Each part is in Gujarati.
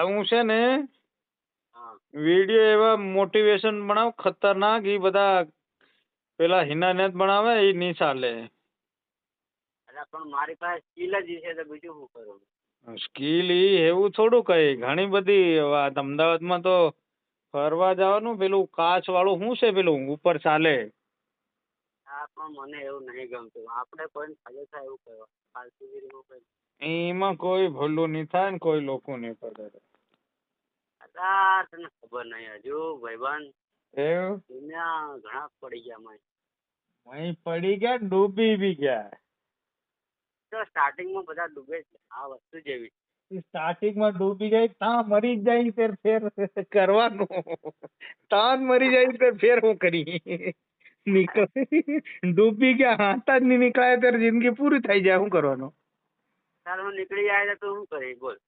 હું છે ને હા વિડીયો એવા મોટિવેશન બનાવ ખતરનાક, ઈ બધા પેલા હિનાનેત બનાવે ઈ નહીં ચાલે. એટલે પણ મારી પાસે સ્કિલ જ છે તો બીજું શું કરું? સ્કિલ ઈ એવું થોડું કઈ, ઘણી બધી વાત. અમદાવાદમાં તો ફરવા જવાનું, પેલું કાચ વાળું શું છે પેલું ઉપર ચાલે, હા પણ મને એવું નહીં ગમતું. આપણે કોઈને ફાયદો થાય એવું કરવા ફાલતુગીરીમાં કઈ. એમાં કોઈ ભલું નહીં થાય ને કોઈ લોકો નહીં પડે. અલા તને ખબર નહીં હજુ ભાઈબંધ, એવું દુનિયા ઘણા પડી ગયા મેં. વहीं પડી ગયા, ડૂબી બી ગયા. તો સ્ટાર્ટિંગમાં બધા ડૂબે છે, આ વસ્તુ જેવી. સ્ટાર્ટિંગ માં ડૂબી જાય ત્યાં મરી જાય ત્યારે ફેર કરવાનું, ત્યાં મરી જાય ત્યારે ફેર હું કરી નીકળ. ડૂબી ગયા હાથા જ નહીં નીકળાય ત્યારે જિંદગી પૂરી થઈ જાય, શું કરવાનું? ચાલ હું નીકળી જાય તો શું કરી બોલ.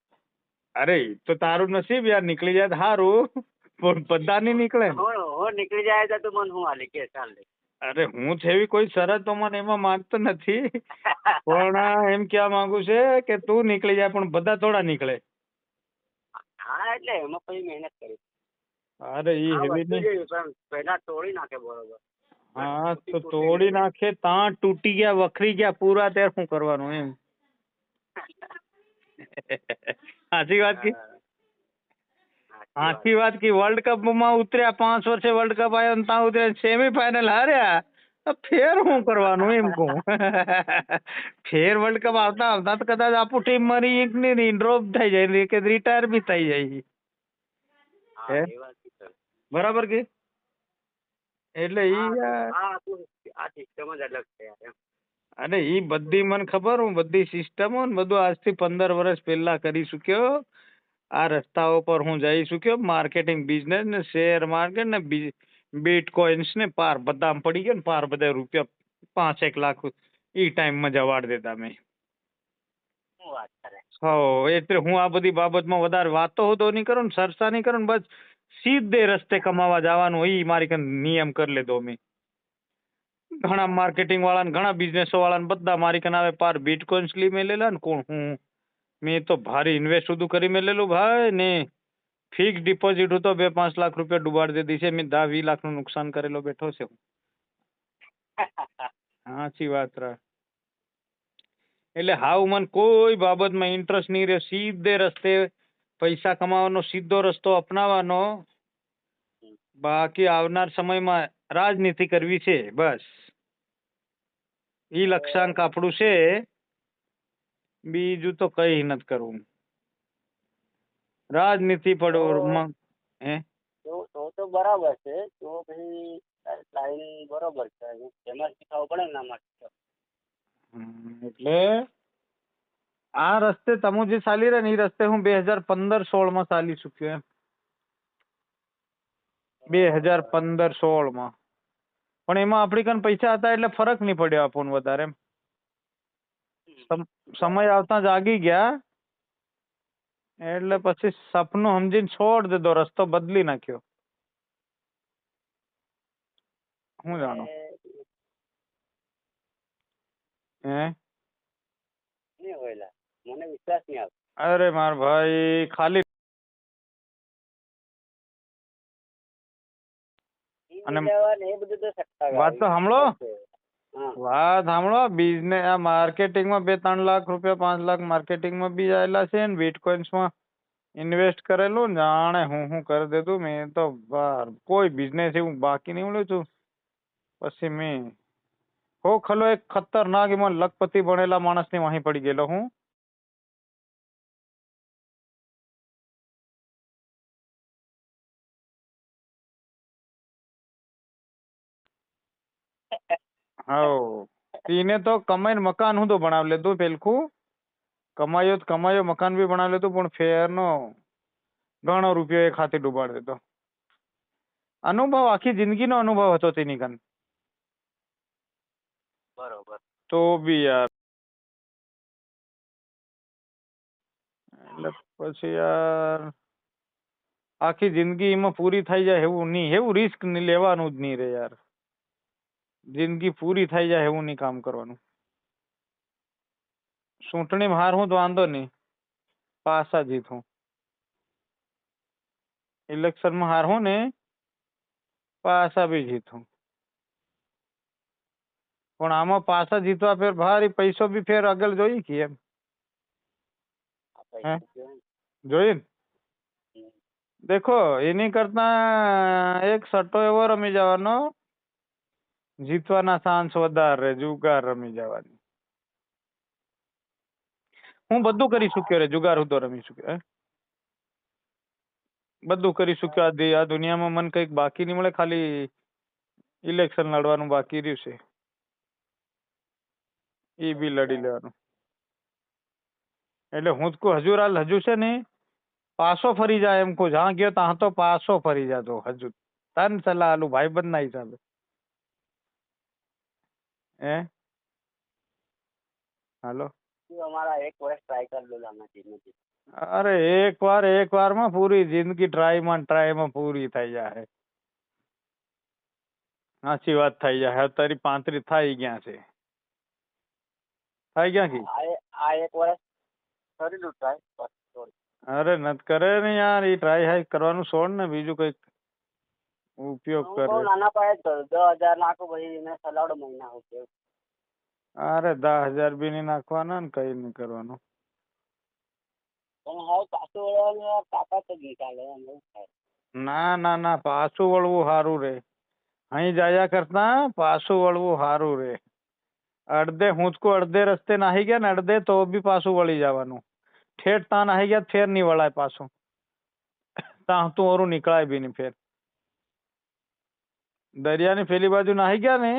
અરે તો તારું નસીબ યાર, નીકળી જાય તો સારું, પણ બધા નહીં નીકળે ને. હું નીકળી જાય તો તું મને શું હાલી કે ચાલ લે. અરે હું છે એવી કોઈ શરતો મને એમાં માનતો નથી, પણ એમ કહેવા માંગુ છે કે તું નીકળી જાય પણ બધા થોડા નીકળે. હા એટલે એમાં પછી મહેનત કરી. અરે ઈ આ હેવી વસ્તુ નહીં. જેવી પણ પહેલા તોડી નાખે બરોબર. હા તો તોડી નાખે, ત્યાં તૂટી ગયા, વખરી ગયા પૂરા, ત્યારે શું કરવાનું એમ. સાચી વાત કી, સાચી વાત કી. વર્લ્ડ કપ માં ઉતર્યા, 5 વર્ષે વર્લ્ડ કપ આવ્યો ને ત્યાં ઉતર્યા, સેમીફાઈનલ હાર્યા, ફેર શું કરવાનું એમ કહું. ફેર વર્લ્ડ કપ આવતા આવતા તો કદાચ આપણું ટીમ મરી નહીં, ડ્રોપ થઈ જાય કે રિટાયર બી થઈ જાય. હા એ વાત છે. બરાબર કે? એટલે ઈ આ સિસ્ટમ જ અલગ છે યાર એમ. અને ઈ બધી મને ખબર, હું બધી સિસ્ટમો ને બધું આજથી 15 વર્ષ પહેલા કરી ચૂક્યો. આ રસ્તાઓ પર હું જઈ ચૂક્યો. માર્કેટિંગ બિઝનેસ ને શેર માર્કેટ ને બિટકોઇન્સ ને પાર બધામાં પડી ગયો ને, પાર બધા રૂપિયા 5-1 લાખ ઈ ટાઈમમાં જવાડ દેતા મેં. શું વાત કરે. હો એટલે હું આ બધી બાબતમાં વધારે વાતો હોતો નહીં કરું ને, ચર્ચા નહીં કરું ને, બસ સીધે રસ્તે કમાવા જવાનું ઈ મારી કન નિયમ કરી લીધો મેં. ઘણા માર્કેટિંગ વાળા ને ઘણા બિઝનેસ વાળા ને બધા મારી કન આવે, પાર બિટકોઇન્સ લી મેલેલા ને કોણ હું મેં તો ભારી ઇન્વેસ્ટ બધું કરી મેલેલું ભાઈ ને. ફિક્સ ડિપોઝિટ હતો 2-5 લાખ રૂપિયા ડુબાડી દીધી છે મેં. 10-20 લાખ નું નુકસાન કરેલો બેઠો છે. સાચી વાત રા. એટલે હાવ મને કોઈ બાબતમાં ઇન્ટરેસ્ટ નહીં રહે. સીધે રસ્તે પૈસા કમાવાનો સીધો રસ્તો અપનાવવાનો. બાકી આવનાર સમયમાં રાજનીતિ કરવી છે બસ. ઈ લક્ષ્યાંક આપણું છે, બીજું તો કઈ નથી કરવું. રાજનીતિ પડો હે તો બરાબર છે. તો પછી લાઈન બરોબર છે, એમાં શીખવું પડે ને માટે. એટલે આ રસ્તે તમે જે ચાલી રહ્યા ને એ રસ્તે હું 2015-16 માં ચાલી ચુક્યો એમ. 2015-16 માં. પણ એમાં આપણી કન પૈસા હતા એટલે ફરક નહીં પડ્યો આપણને વધારે એમ. સમય આવતા જાગી ગયા એટલે પછી સપનું સમજીને છોડ દીધો, રસ્તો બદલી નાખ્યો. હું જાણો હે મને વિશ્વાસ નહીં આવતો. અરે માર ભાઈ ખાલી અને વાત તો સાંભળો, વાત સાંભળો. બિઝનેસ આ માર્કેટિંગમાં 2-3 લાખ રૂપિયા 5 લાખ માર્કેટિંગમાં બી આવેલા છે ને બિટકોઇન્સમાં ઇન્વેસ્ટ કરેલું જાણે હું કરી દેતું મેં તો. કોઈ બિઝનેસ એવું બાકી નહીં મળ્યું છું. પછી મેં ખલો એક ખતરનાક એમાં લખપતિ ભણેલા માણસની વાહી પડી ગયેલો હું. હા એને તો કમાઈને મકાન હું તો બનાવી લેતું પેલખું. કમાયો મકાન બી બનાવી લેતું, પણ ફેર નો ઘણો રૂપિયો એક હાથે ડૂબાડી દીધો. અનુભવ, આખી જિંદગીનો અનુભવ હતો તેની કન. બરોબર. તો બી યાર એટલે પછી યાર આખી જિંદગી એમાં પૂરી થઈ જાય એવું નહીં, એવું રિસ્ક લેવાનું જ નહીં રે યાર. જિંદગી પૂરી થઈ જાય એવું નહીં કામ કરવાનું. ચૂંટણીમાં હાર હું તો વાંધો નહીં, પાસા જીત હું. ઇલેક્શનમાં હારું ને પાછા બી જીતું. પણ આમાં પાછા જીતવા ફેર ભારી પૈસો બી ફેર આગળ જોઈ કે એમ આ હે પૈસા જોઈને. જોઈ ને હમ. દેખો એની કરતા એક સટ્ટો એવો રમી જવાનો જીતવાના ચાન્સ વધારે જુગાર રમી જવાની. હું બધું કરી ચૂક્યો રે જુગાર હું તો રમી ચૂક્યો હે બધું કરી ચૂક્યો. આ દુનિયામાં મને કઈક બાકી નહીં મળે, ખાલી ઇલેક્શન લડવાનું બાકી રહ્યું છે. એ બી લડી લેવાનું. એટલે હું જ કહું હજુ છે ને પાછો ફરી જાય એમ કહું. જ્યાં ગયો ત્યાં તો પાછો ફરી જાતો હજુ. તન સલાહ આલું ભાઈબંધ ના હિસાબે. હે હાલો. તું અમારા 1 વર્ષ ટ્રાય કરી લો આમાંથી નથી. અરે એક વાર માં પૂરી જિંદગી ટ્રાયમાં પૂરી થઈ જાય. સાચી વાત થઈ જાય. તારી 35 થઈ ગયા છે. થઈ ગયા કે આ 1 વર્ષ કરી લો ટ્રાય બસ છોડ. અરે નત કરે ને યાર. એ ટ્રાય હાઈ કરવાનું છોડ ને બીજું કઈક ઉપયોગ હું કરે. બહુ નાના પાયે જ કરું 10,000 નાખું પછી એને સલાવડો મહિના હું કેવું. અરે 10,000 બી નહીં નાખવાના ને કઈ નહીં કરવાનું. પણ હવે પાછું વળવાનું તાકાત જ નીકાળે એમ એવું થાય. ના પાછું વળવું સારું રે. અહીં જાયા કરતા પાછું વળવું સારું રે. અડધે રસ્તે નાહી ગયા ને અડધે તો બી પાછું વળી જવાનું. ઠેઠ ત્યાં નાહી ગયા ફેર નહીં વળાય પાછું. ત્યાં તું ઓરું નીકળાય બી નહીં ફેર. દરિયાની પેલી બાજુ નાહી ગયા ને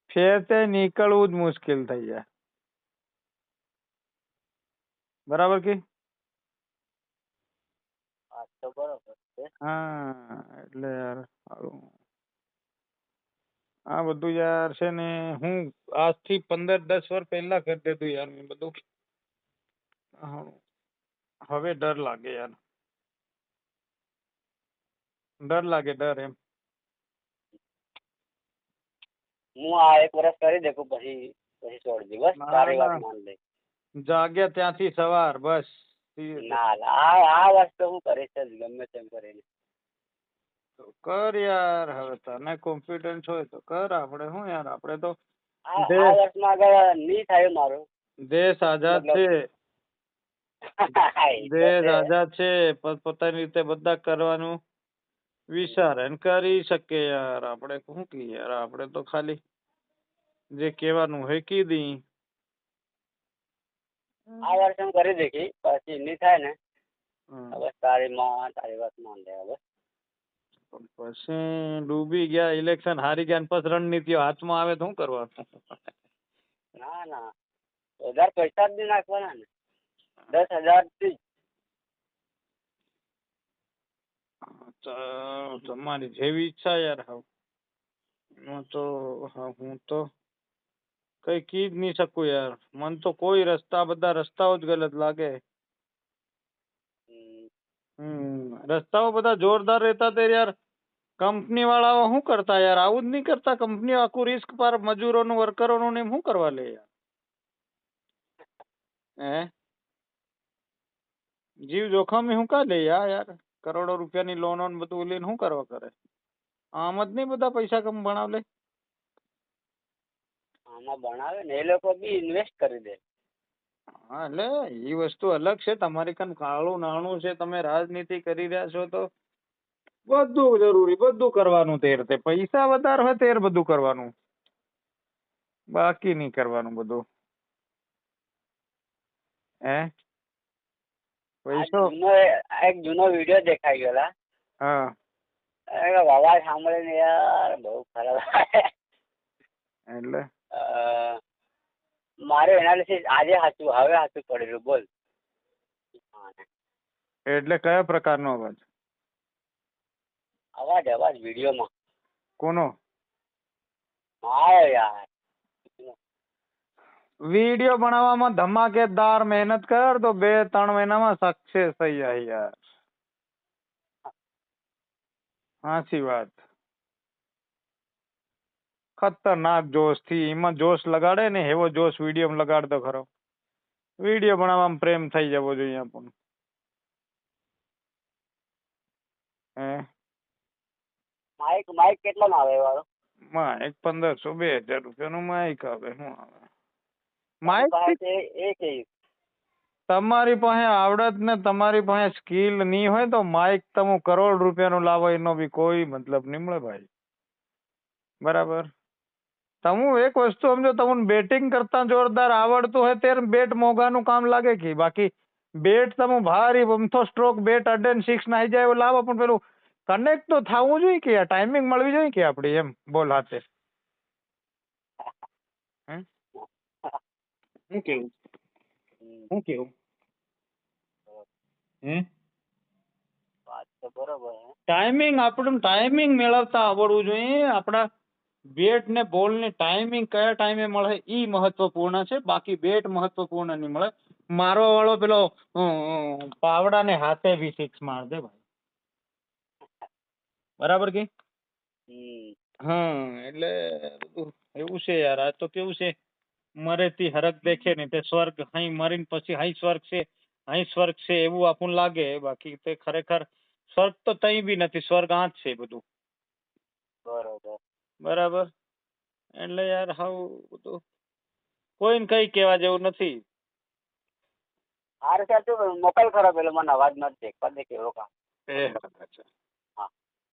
ફેર તે નીકળવું જ મુશ્કેલ થઈ જાય. બરાબર કે વાત તો બરોબર છે. હા એટલે યાર આ બધું યાર છે ને હું આજથી 15-10 વર્ષ પહેલા કરી દેતું યાર મેં બધું. હવે ડર લાગે યાર. ડર એમ. હું આ 1 વર્ષ કરી દેખું પછી છોડી દે બસ. તારી વાત માન લે. જાગ્યા ત્યાંથી સવાર બસ. ના આ વસ્તુ હું કરીશ જ ગમે તેમ કરીને. કર યાર. હવે તને કોન્ફિડન્સ હોય તો કર. આપણે શું યાર આપણે તો આ વર્ષમાં આગળ નહીં થાય મારું. દેશ આઝાદ છે. દેશ આઝાદ છે. પોતપોતાની રીતે બધા કરવાનું વિચારે ને કરી શકે યાર. આપણે શું કહીએ યાર. આપણે તો ખાલી જે કહેવાનું હોય કીધી. આ વર્ષ હું કરી દેખી પછી નહીં થાય ને બસ તારી વાત માન લે બસ. પછી ડૂબી ગયા ઇલેક્શન હારી ગયા ને પછી રણનીતિઓ હાથમાં આવે તો શું કરવાનું. ના વધારે પૈસા જ નહીં નાખવાના ને 10,000 થી. તમારી જેવી ઈચ્છા યાર. હું તો કઈ કી જ નહીં શકું યાર. મન તો કોઈ બધા રસ્તાઓ જ ગલત લાગે. રસ્તાઓ બધા જોરદાર રહેતા તે યાર. કંપની વાળાઓ શું કરતા યાર. આવું જ નહીં કરતા. કંપની આખું રિસ્ક પર મજૂરોનું વર્કરોનું ને શું કરવા લે યાર. હે જીવ જોખમ શું કા લે યાર. કરોડો રૂપિયાની લોનો ને બધું લઈને શું કરવા કરે. આમ જ નહીં બધા પૈસા કમ ભણાવ લે. આમાં ભણાવે ને એ લોકો બી ઇન્વેસ્ટ કરી દે. હા એટલે એ વસ્તુ અલગ છે. તમારી કાન કાળું નાણું છે. તમે રાજનીતિ કરી રહ્યા છો તો બધું જરૂરી બધું કરવાનું. તે પૈસા વધારે હોય તેર બધું કરવાનું. બાકી નહીં કરવાનું બધું. હે પૈસો એક જૂનો વિડીયો દેખાઈ ગયેલા. હા અવાજ સાંભળીને યાર બહુ ખરાબ. એટલે મારું એનાલિસિસ આજે હવે સાચું પડેલું બોલ. એટલે કયા પ્રકારનો અવાજ વિડીયોમાં કોનો મારો યાર. વિડીયો બનાવવામાં ધમાકેદાર મહેનત કર તો 2-3 મહિનામાં સક્સેસ થઈ જાય યાર. સાચી વાત. ખતરનાક જોશ થી એમાં જોશ લગાડે ને એવો જોશ વિડીયો લગાડતો ખરો. વિડીયો બનાવવામાં પ્રેમ થઈ જવો જોઈએ પણ. હે માઇક કેટલાનો આવે એ વાળો? માઇક 1500 2000 રૂપિયાનું માઇક આવે. શું આવે મારી માઇક? પાસે છે એ છે. તમારી પાસે આવડત ને તમારી પાસે સ્કિલ નહીં હોય તો માઇક તમે કરોડ રૂપિયાનું લાવો એનો બી કોઈ મતલબ નહીં મળે ભાઈ. બરાબર. તમે એક વસ્તુ સમજો, તમને બેટિંગ કરતા જોરદાર આવડતું હોય ત્યારે બેટ મોંઘાનું કામ લાગે કે બાકી બેટ તમે ભારી અમથો સ્ટ્રોક બેટ અડે ને 6 નાઈ જાય એવું લાવો, પણ પેલું કનેક્ટ તો થવું જોઈએ કે ટાઈમિંગ મળવી જોઈએ કે આપડી એમ બોલ હાથે. શું કેવું? શું કેવું? વાત તો બરોબર છે. આપણું ટાઈમિંગ મેળવતા આવડવું જોઈએ. આપણા બેટ ને બોલ ની ટાઈમિંગ કયા ટાઈમે મળે ઈ મહત્વપૂર્ણ છે, બાકી બેટ મહત્વપૂર્ણ નહીં મળે. મારવા વાળો પેલો પાવડા ને હાથે બી 6 માર દે ભાઈ. બરાબર કે? હા, એટલે એવું છે યાર. આ તો કેવું છે, મરે થી હરક દેખે ને તે સ્વર્ગ, અહીં મરીને પછી અહીં સ્વર્ગ છે, અહીં સ્વર્ગ છે એવું આપણને લાગે, બાકી તે ખરેખર સ્વર્ગ તો તઈ બી નથી, સ્વર્ગ આ જ છે બધું. બરોબર. બરાબર. એટલે યાર હાવ બધું કોઈને કઈ કહેવા જેવું નથી. હારે સાહેબ તું મોકલ ખરો પેલો મને અવાજ નથી કરી દે કેવો કામ. એ અચ્છા.